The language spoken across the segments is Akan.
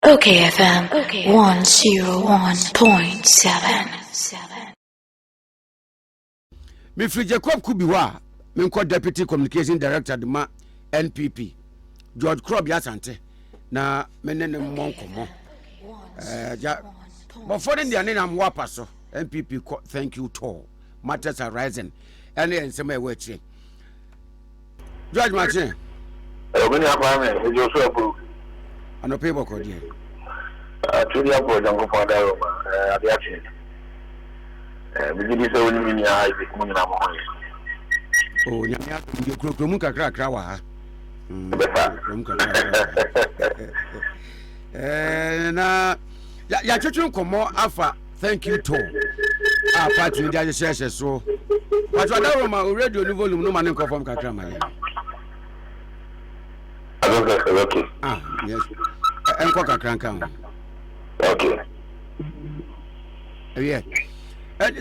Okay, FM 101.7. Mifri Jacob Kubiwa, Minko Deputy Communication Director Duma NPP. George Krob Yasante. Na menene monko mo. But for the name I'm wapaso. NPP thank you to matters are rising. And then some way. George Martin. Many apartments, we just approve. And a paper code here. To the upward and go for the action. We did this only in your eyes, Oh, you Krumuka Krawa. Na ya twetwe komo afa thank you to part in the share so but wada ma radio no volume no man confirm kakra ma ya okay yes enko kakra kan okay yeah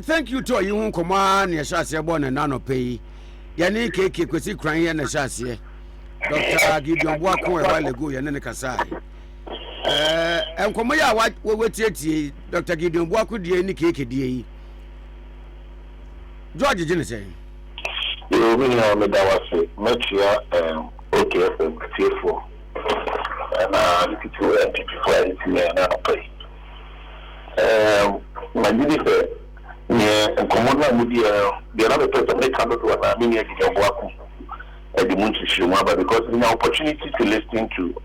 thank you to you komo na ya shase bo na no pay ya ni keke kwesi kran ya na shase Dr. Gideon Boako e wale go ya ne kasa enkomo ya wetie Dr. Gideon Boako die ni keke die yi George Jine say you mean me that was metia okay for T4 and it to for it me na pay my did say yeah enkomo na mu die the other person make come to na me Gideon Boako the Munchi Shumaba because we have opportunity to listen to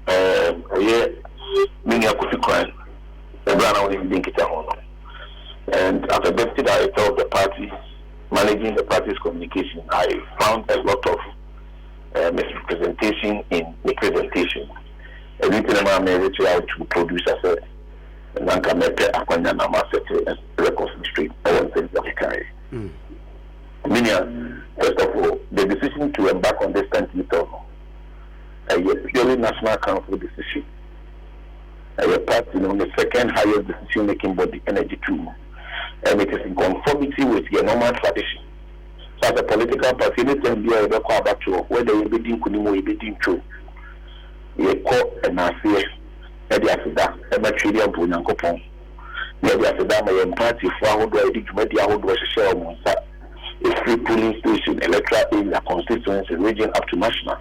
many Akufikwan, and as a deputy director of the party, managing the party's communication, I found a lot of misrepresentation in the presentation. Everything I'm reach out to produce as a Nankamepe Akwanyana Masset records straight all things that we carry. First of all, the decision to embark on this 10th a purely national council decision. A part, the second highest decision-making body, energy tool, and it is in conformity with the normal tradition. So, as a political party, anytime you are about to whether you be doing Kunimo, you be doing true. You call an affair, and the Afida, and my trade of Bunyankopon. The Afida, my party, for how do I do media, how do I share on a free polling station, electoral area, constituency, region up to national.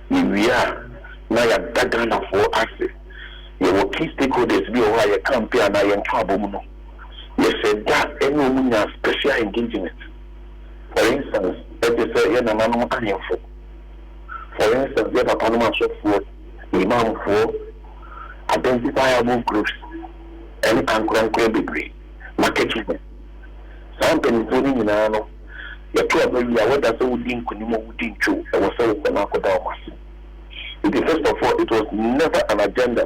We are now a background for access. You will key stakeholders be aware your campaign and I am trouble. You said that any woman has special engagement. For instance, let us say you're an for. For instance, you have a parliament for Imam for identifiable groups and unconquerable degree, marketing. Some penifoni nyinaa yɛto abɛwi a whether so wodi nkonimo wodi ntwo ɛwɔ sɛ wokɔna akɔda ɔmase. First of all, it was never an agenda.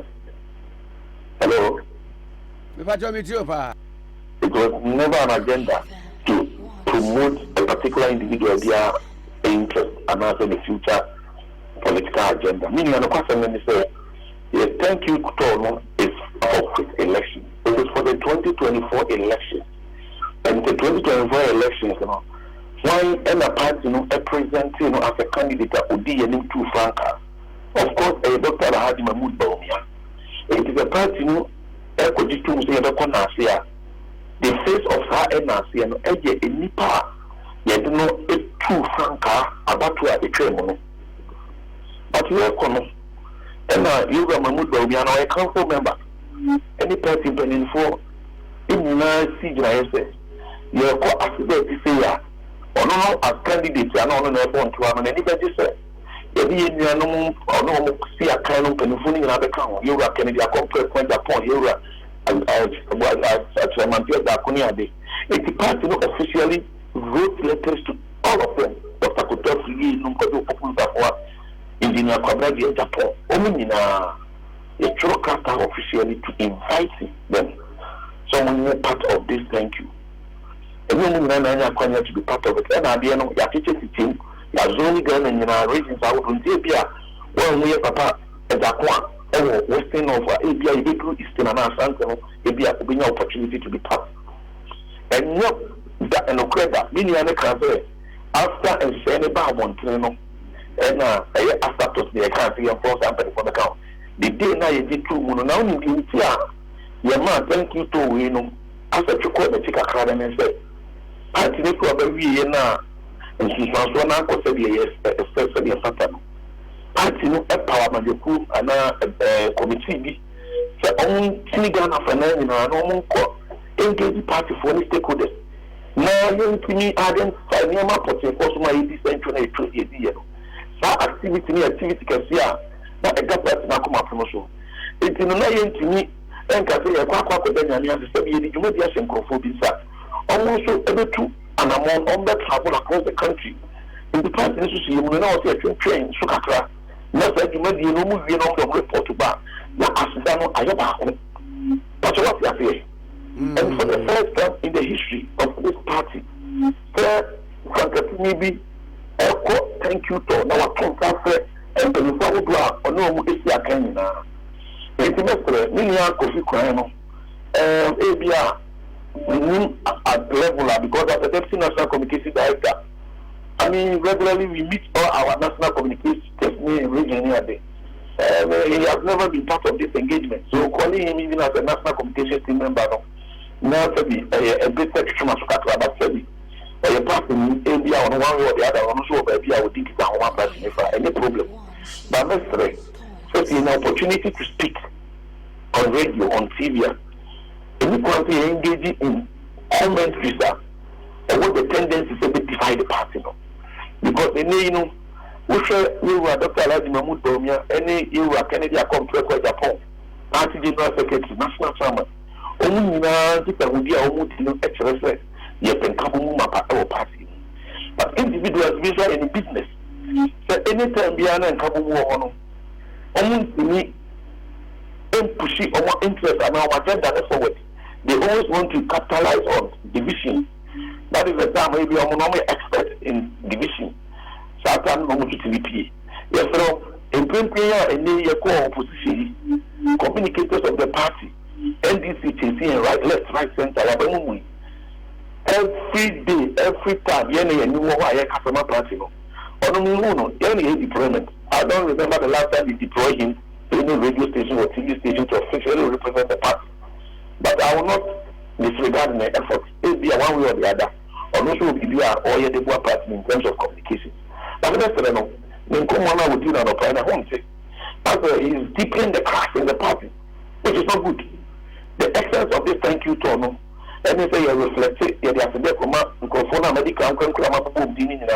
Hello? It was never an agenda to promote a particular individual their interest and also the future political agenda. Meaning, the question when they say, yes, thank you, Kutono, is for quick election. It was for the 2024 election. And the 2024 elections, why any party, a president, as a candidate, would be an two franca. Of course, a Dr. Hadi Mahmoud Baumia. It is a party, the face of her NRC and Edge in Nipa, yet no a two franca about to have a tremor. But you are coming, and you are Mahmoud Baumia, a council member. Any party pending for in United States. You are quite accident to say, or no, as candidates, and on an airport to have an anybody say. If you know, or no, see a kind of penifuni in other count, you are Kennedy, a complex point upon you as Mantia Dacunia Day. It's party officially wrote letters to all of them. Dr. Kutofi, Numkodo Popular, Engineer Kwabradi, and Japan. Only in a Churocata officially to invite them. Someone who part of this, thank you. Everyone to be part of it. And at the end of your teacher team, your zoning government in our regions out on Zabia, one way papa as a quan, or Western of ABI, Eastern and Santo, ABI will be no opportunity to be part. And not that and Okreda, many other countries, after and send a bar Montano, and after the country and force and for the count. the day na ye di two mu na oni di ti a ye ma thank you to we no asa tweko na tika kra na say party ne ko ba wi ye na nsusanso na akose de ye especially the fata no party no power ma de ku ana committee bi so on tini Ghana for na na no mo ko engage party for any stakeholders na yen tini identify ne ma portion for so ma yi central na eto ye di ye no sa activity kasi a na e gapa na kuma promotion etino na yen tini enka se ye kwa ko da nyame ase se ye di dwuma di ase nkrofo bi sa almost ebetu and among on that travel across the country in the past this is you know say train so kakra na say dwuma di no mu wie no from report ba na asida no ayaba ko but what you say and for the first time in the history of this party maybe thank you to na what come say and the people do ono mu esi akan na intimate ni ya kofi kwan no ebia at level because as a deputy national communication director, I mean regularly we meet all our national communication in region here. He has never been part of this engagement, so calling him even as a national communication team member now to be a bit extra but a person maybe on one way or the other, I'm sure maybe I would think it's one person if any problem. But that's right. So it's an opportunity to speak on radio, on TV. Any country engaging in commentaries and what the tendency is to divide the party no. Because you know, we were Dr. Alhaji Mahmoud Bawumia, any you were Kennedy Akompwe Japan, Party General Secretary, National Chairman. Only na people who be HRS, you can come mapa our party. But individuals visual in business. So anytime we are in Kabumu or only pushing our interest and our agenda forward. They always want to capitalize on division. That is the time maybe I'm not an expert in division. So I'm not going to TVP. Yes, so in prayer and then you call opposition, communicators of the party, NDC, chasing right, left, right, center, every day, every time, you know why I customer party. I don't remember the last time we deployed him to any radio station or TV station to officially represent the party. But I will not disregard my efforts. It be one way or the other. Or not sure be all your debut party in terms of communication. But that's the no. Then come on with you and apply the home say. But he is deepening the cracks in the party, which is not good. The essence of this thank you to no. Let me say you reflect it, you have to be from a medical and boom dinning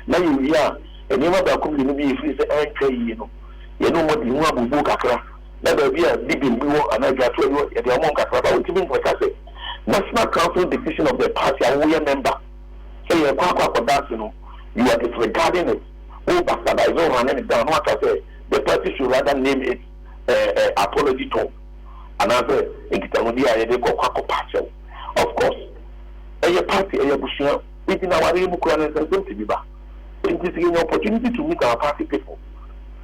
now you are and you never come to be free say you know what you want to book a let there be a big in and I got to you at the amount of giving what I say. National Council decision of the party and we are member. Say you're for that, you know, you are disregarding it. Oh, bastardize over and down. What I say, the party should rather name it apology to another partial. Of course, a party, a bushel, within our remuquan and be back. It is an opportunity to meet our party people.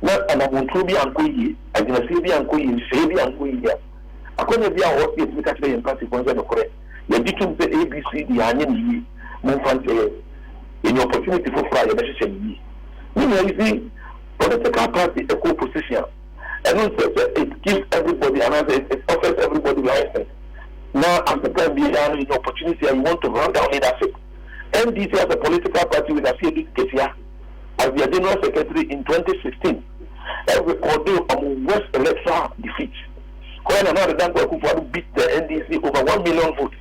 Not an Amontubi and Kuyi, and Nasibi and Kuyi, Sabi and Kuyi. I couldn't be our work with actually in party points of correct. The details the ABC, the Onion, Monfante, in opportunity for Friday, you know, you see, political party, a co-position, and also it gives everybody another, it offers everybody license. Now, after time being an opportunity, and you want to run down leadership. NDC as a political party with a CAD Ketia as their general secretary in 2016, every ordeal on West electoral defeat. When another Danko Kufuor beat the NDC over 1 million votes.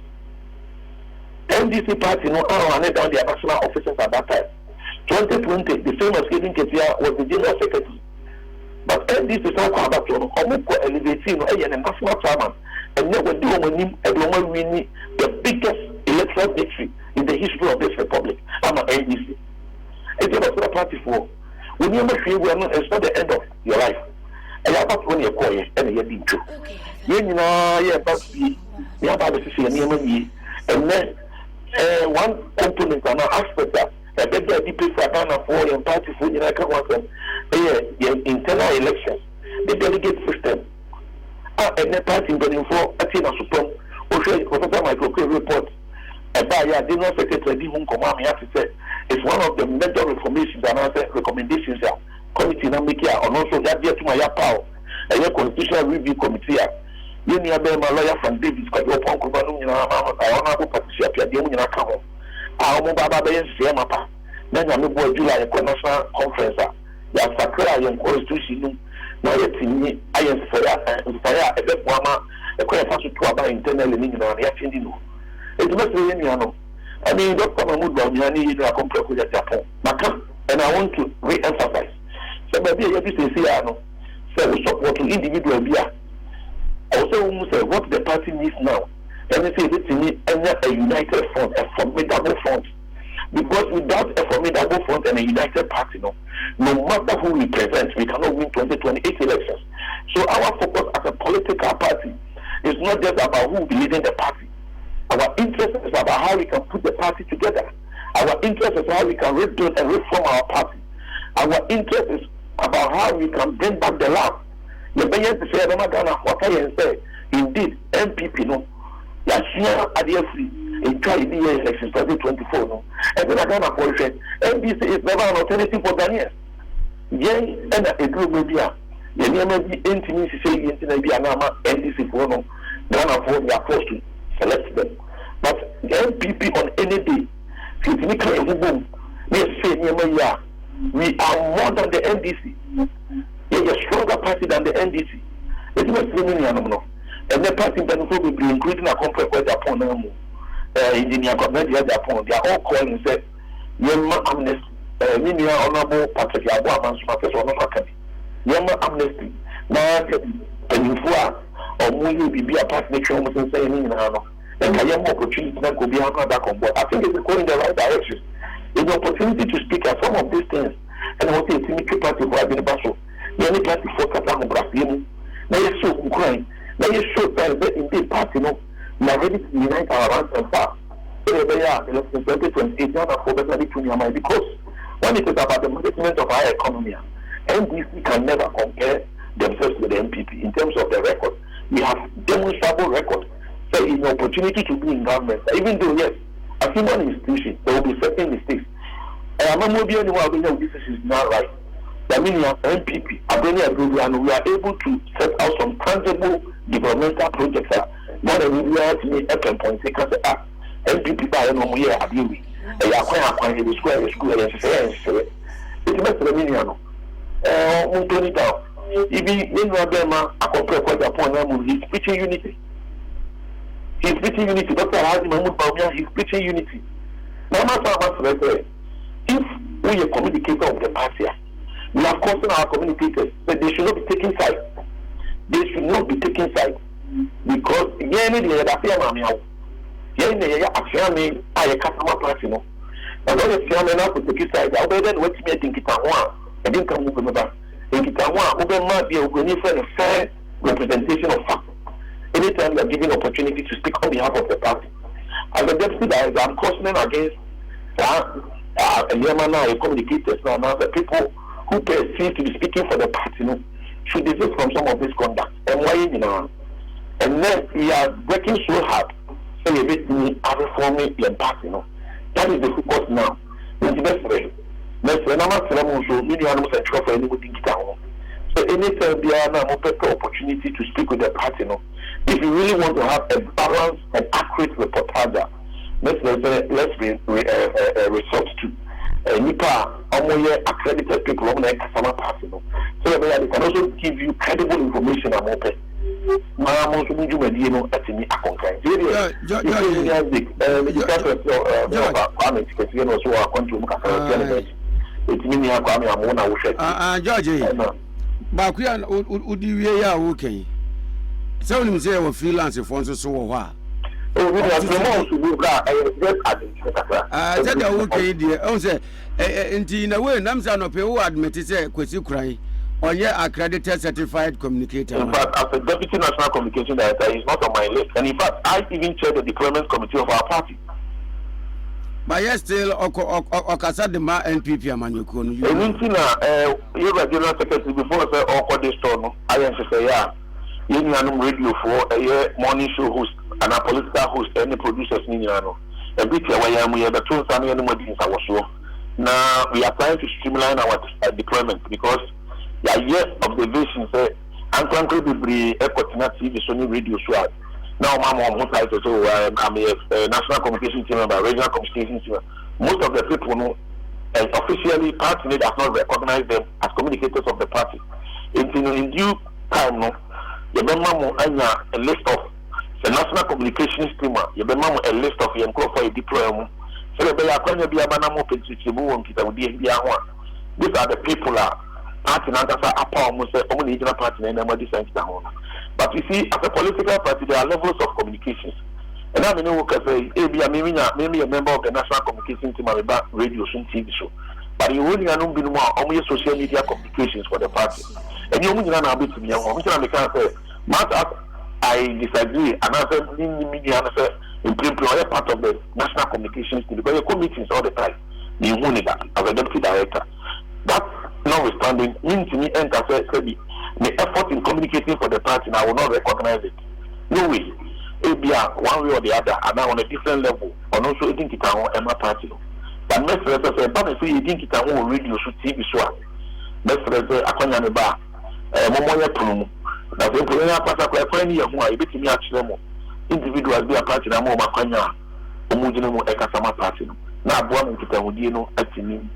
NDC party no handed down their national officers at that time. 2020, the same as Kevin Ketia was the general secretary. But NDC is not about to elevating a national chairman, and yet we're doing the biggest electoral victory in the history of this republic. I'm an NDC. It's a party for when you make sure it's not the end of your life. And you're about when you're quiet and you're being true. You know, you're about to be, you're about to see and then one component and aspect that a better debate for Ghana for your party for you know, internal elections, the delegate system. And the party in for Athena Supreme, Professor Michael K. report. General Secretary Home Command have to say it's one of the major reformations and other recommendations committee now make here and also that dear to my power a constitutional review committee you need a lawyer from Davis because you're punk over I want to participate at the union account. Our mobile is Yamapa. Then I'm a July national conference. Ya sakra ya constitution na yet me I am fire a bit wama a quite fast to about internally meaning on the action. It's not really I mean, Dr. Mahmoud Bamiani is a complex with Japan. And I want to re-emphasize. So, maybe you say, so we support to individual beer. Also, say what the party needs now. And they say it's a united front, a formidable front. Because without a formidable front and a united party, no matter who we present, we cannot win 2028 elections. So, our focus as a political party is not just about who will be leading the party. Our interest is about how we can put the party together. Our interest is how we can rebuild and reform our party. Our interest is about how we can bring back the land. The Benyan to say, what I say, indeed, MPP, no, Yashia Adiasi, in Caribbean elections 2024, no, and then I don't know for it. MPC is never an alternative for Ghanaians. Yay, and a group media, the name of the intimacy say, Anama, NDC for no, Ghana for they are forced to select them. But the MPP on any day, we are more than the NDC. We are a stronger party than the NDC. It's not really animal. And the party will be including a complex with Japan. Engineer Japan, they are all calling and say, Yama amnesty, Minia honorable Patrick Abuaman, Yama amnesty. Now, Penifua or Muyu be a party nation was saying, and I have more opportunity that could be back on board. I think it's going in the right direction. It's an opportunity to speak at some of these things. And I want to see the party for having a battle. The only party for Katana Brazil. Now you show Ukraine. Now you show that in the party, no, we are ready to unite our ranks and far. So they are elections 2028 now for better between your mind because when it is about the management of our economy, NDC can never compare themselves with the MPP in terms of the record. We have demonstrable record. So it's an opportunity to be in government. Even though yes, as human institution, there will be certain mistakes. I'm not moving anywhere. This is not right. That means MPP, and we are able to set out some tangible developmental projects. More than we are to make a point. Because MPP by no year have you. They are quite a square school and say, it's not the million. Tony down. If you know them, I compare quite upon them, he's preaching unity. He's preaching unity. Dr. Haji Mahmoud Bawumia, he's preaching unity. Now, if we are communicator of the party, we have cautioned our communicators that they should not be taking sides. They should not be taking sides. Because, I customer party, no. And when you see me now to take sides, I'll be then wait me think it I didn't come over back. Think it might be a fair representation of fact. Anytime you are given opportunity to speak on behalf of the party. As a deputy director, I'm cautioning against communicators now the people who perceive to be speaking for the party should desist from some of this conduct. And then we are working so hard so we are reforming the party. That is the focus now. So anytime we are now opportunity to speak with the party, if you really want to have a balanced and accurate reportage, let's resort to NIPA accredited people on the customer party. So that they can also give you credible information about it. George, so when you say we freelance for so what? Oh, we are supposed to do that. Said the okay, dear. Oh, say, in a way, Namsa no pay who admit say Kwesi Krai or yeah accredited certified communicator. In fact, as a deputy national communication director, he's not on my list. And in fact, I even chair the deployment committee of our party. But yes, still, Okasa the Ma NPP Amanyuko. You were general secretary before I said, Oko this turn. I am to say, yeah. You know, radio for a morning show host and a political host, any producers in Yano. A bit where we have a 2 Sunday in our show. Now we are trying to streamline our deployment because the year observation say and country be a TV Sony radio show. Now, Mama, most like to say, I'm a national communication team member, regional communication team. Most of the people know, officially, party does not recognize them as communicators of the party. In due time, no, you remember a list of the national communications team. You remember a list of young for a deployment. So they are going to be a banana these are the people party almost only regional party and nobody sent down. But you see, as a political party, there are levels of communications. And I mean, maybe a member of the national communication team about radio show, TV show. But you only know only social media communications for the party. And you only know a bit to me. I disagree, and I said, media employer part of the national communications team because you go meetings all the time. You own it as a deputy director. That's notwithstanding, means to me, and I said, the effort in communicating for the party, and I will not recognize it. No way. It be one way or the other, and now on a different level, and also I think it's our Emma party. But Mr. President, but if you think it's our radio should TV show, Mr. President, I can't remember, Momoya Prum. Now, the Pulina Pasa, any of my bit me actually individuals be a party, and more Macanya, Omujino Ekasama party. Now, born to Tamudino, acting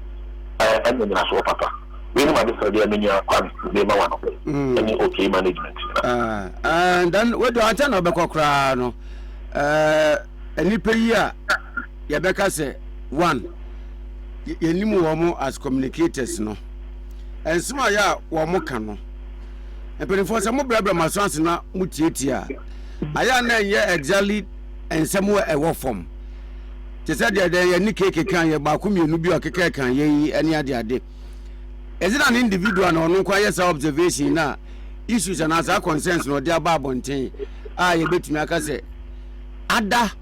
and the national papa. We know this idea, many are one of them. Any okay management. And then what do I tell about Crano? Any per year, Yabeka say, one, you knew as communicators, no, and small ya, Wamokano. And when for some brother, my sons now, Mutitia. I am exactly and somewhere a war form. They said that they are Nicky can ye Bakumi Nubia can ye any other day. Is it an individual or no quiet observation now? Issues and as our concerns no dear Babontain. I bet me, I can say, Ada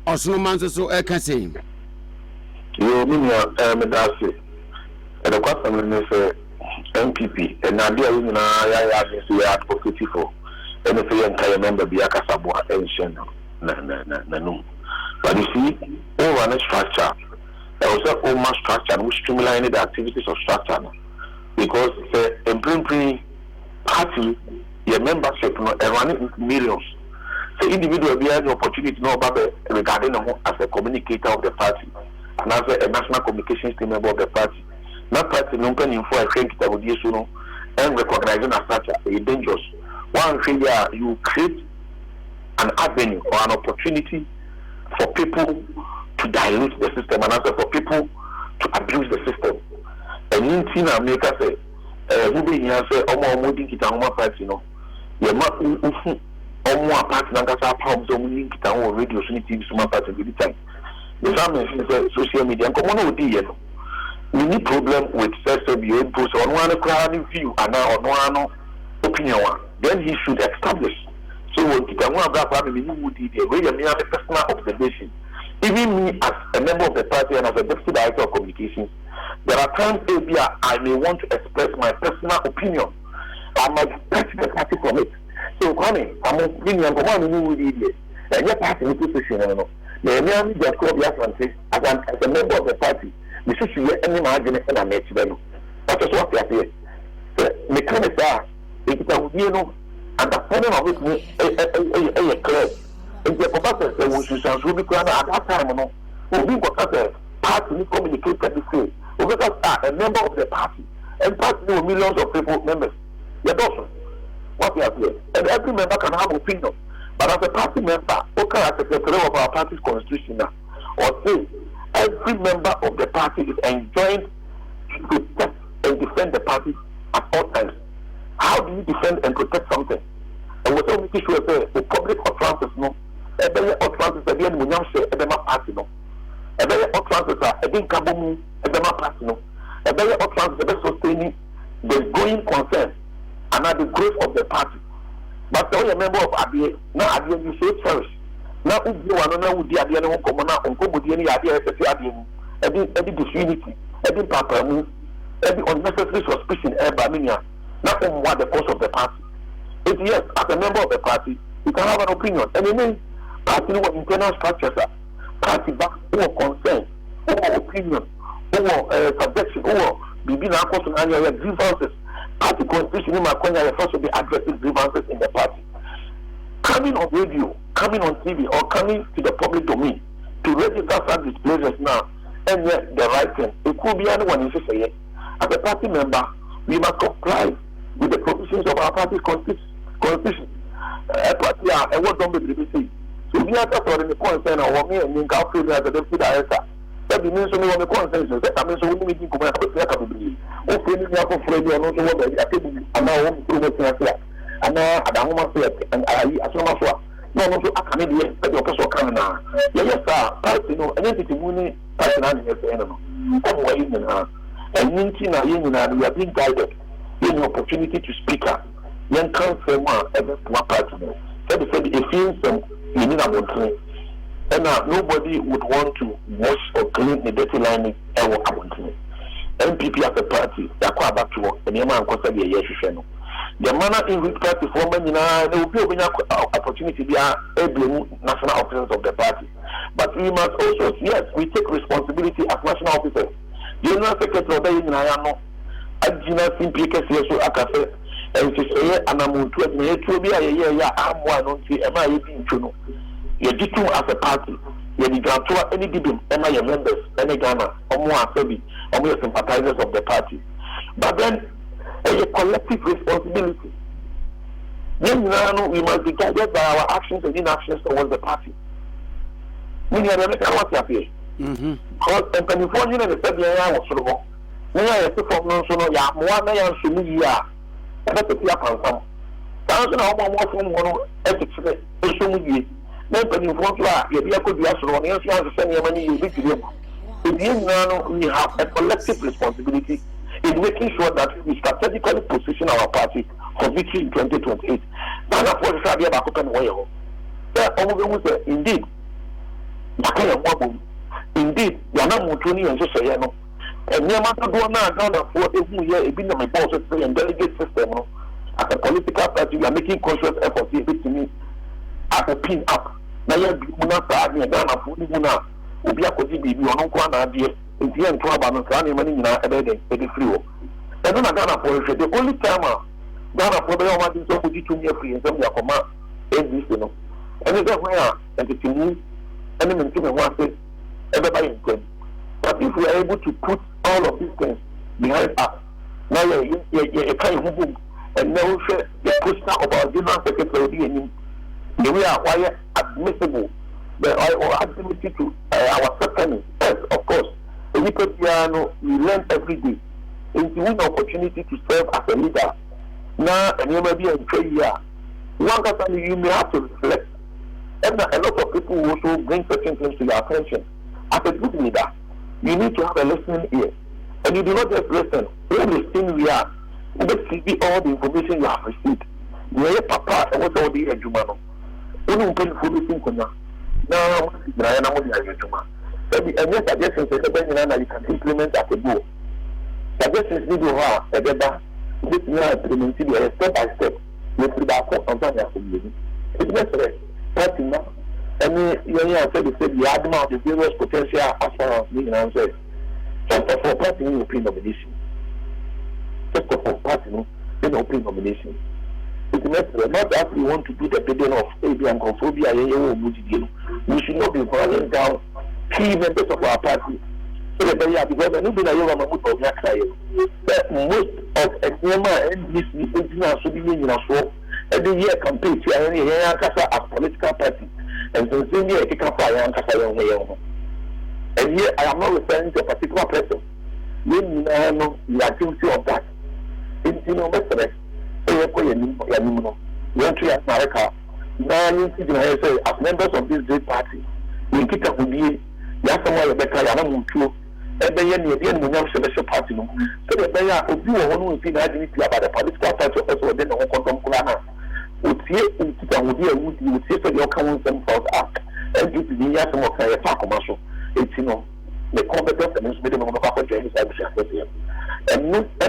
or so months so I can say. You mean, Medasi, and the question is MPP, and Nadia women are advocacy for. And if you can remember, Biaka Sabua and Shannon, Nanu. But you see, all one structure, there was a formal structure which streamlined the activities of structure. Because the Imprimprint party, your membership, and running millions. So individual be an opportunity to know about regarding them as a communicator of the party, and as a national communications team member of the party. Not party, no can info, I think that would be so, and recognizing as such a dangerous. One thing you create an avenue or an opportunity for people to dilute the system and also for people to abuse the system. And in Tina America say, who be here say, Omo kita Omo party no. Yema Omo party nangasa palms Omo kita radio TV suma party with the time. The family social media and come on with we need problem with SSB post on one crowd view and now on one opinion one. Then he should establish. So when Kitamu Abba family would be a personal observation. Even me as a member of the party and as a deputy director of communications, there are times I may want to express my personal opinion. I might touch the party from it. So Kwame, I'm a opinion from one who would be there. And your party in position, the name just called the as a member of the party, we should see any margin and I make them. That is what they are here. The mechanics are. It is understanding of it a clear. If the professor says we be at that time, no, we got a party communicated this way. We got a member of the party, and party with millions of people members. Yes, also what we are here, and every member can have opinion. But as a party member, okay, as a secretary of our party's constitution, or say every member of the party is enjoined to protect and defend the party at all times. How do you defend and protect something? And what we should say, the public utterances, no, every utterances are being Munyamse, every party, no, every utterances are being Kabumu, every party, no, every utterances are sustaining the growing concern and not the growth of the party. But now you're a member of ABA, now ABA you say cherish. Now if you want to know the ABA, no common, and come with any ABA, every disunity, every papa, every unnecessary suspicion, every not on what the cause of the party. If yes, as a member of the party, you can have an opinion. And in any party, what internal structures are, party back, or concern, or opinion, or subjection, or be now causing annual grievances, Party constitution in Makonya refers to be addressing grievances in the party. Coming on radio, coming on TV, or coming to the public domain to register such displeasures now, and yet the right thing. It could be anyone in say. As a party member, we must comply with the provisions of our party's constitution. A party, I want to be BBC. So we are just in the concern of me and Ninka Field as a deputy director. That means only on the consensus. That means only meeting to make a capability. Okay, we have a friend or not what I think, and now I'm through the and now I don't want to say, and I as long as no, no, I can't be a person coming now. Yes, sir, you know, and anything winning personality as the enemy. Come away in her. And Nintina, we are being guided in the opportunity to speak up. Young council, every partner. That is a few some you need a clean. And nobody would want to wash or clean the dirty line ever clean. MPP as a party, they are quite back to work, and the man constantly a yes. The manner in which party form, there will be an opportunity to be able national officers of the party. But we must also, yes, we take responsibility as national officers. The General Secretary of the Union, Adjina simply Cassia, so Akafe, and she say, and I'm to be a year, I'm one on the MIA Chuno. You did two as a party. You did not any debate, MIA members, any Ghana, or more Sebi, or more sympathizers of the party. But then, a collective responsibility. Then now we must be guided by our actions and inactions towards the party. When you are the what's up here. Because in California, the 7 year was sort of when I have to form no so no ya, one day and Sumuya, and that's a clear consum. Thousand or more from one ethics, Sumuyi. Then California, you could be asked on the answer to send your money you big to them. In the end, now we have a collective responsibility in making sure that we strategically position our party for victory in 2028. Now, of course, I have a way. Indeed, indeed, you are not Mutuni and so say, no. And no matter what now, for every year, it been my boss and delegate system. As a political party, we are making conscious efforts to me as a pin up. Now, you are not me, Ghana, Muna, Ubia Kojibi, you are not one idea. In the end, money in our everyday, free. And then Ghana for the only time Ghana for the one so put it to me free and some of command exist, you know. And it's where and the team and then to one say everybody in good. But if we are able to put all of these things behind us, now you kind of move and now the push about General Secretary and the way why admissible or admissible to our second, yes, of course. We learn every day. It's an opportunity to serve as a leader. Now, and you may be a year. One time you may have to reflect. And a lot of people also bring certain things to your attention. As a good leader, you need to have a listening ear. And you do not just listen. When you listen, we are. Let's see all the information you have received. You are papa and what all the Jumano. You don't pay for this thing. Now, Brian, I'm going to and yes, suggestions you can implement at a go. Suggestions need to have a better this year implemented step by step with the sometimes it's necessary. But now, and you have said the admin of the various potential as far as the answer. First of all, party in open nomination. First of all, party in open nomination. It's necessary. Not that we want to do the burden of AB and conphobia. We should not be running down key members of our party. So that they are because I know that you are most of NDC engineers should be in a show every year campaign to as political party and so same year take up fire and here I am not referring to a particular person. When you know the activity of that, it's you know better. America now as members of this great party, we keep up with you. Yes, someone Rebecca, I don't know. And then you special party. So that they are of you who is about the political party also then the Hong Kong would see it would be a wood, you would say for your common sense act and give the yes some of a commercial. It's you know the competence and instrument of the James and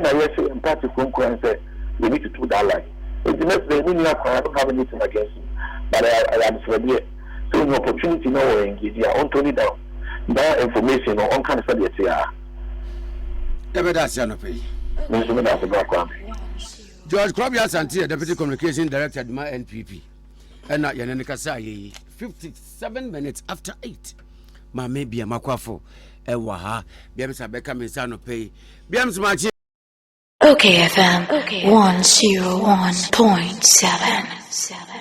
I say in party from and say we need to do that line. It's the next day we don't have anything against him. But I am ready. So an opportunity now we're engaged here on Tony down. That information on kind of subject here. Ever that's your pay. That's the background. George Krobia Santia, Deputy Communication Director at my NPP. And not Yanikasa, 57 minutes after 8. Ma maybe a makwafo, Ewaha, Biamsa Beckham Sano pay. Biams Machi. Okay, FM 101.7.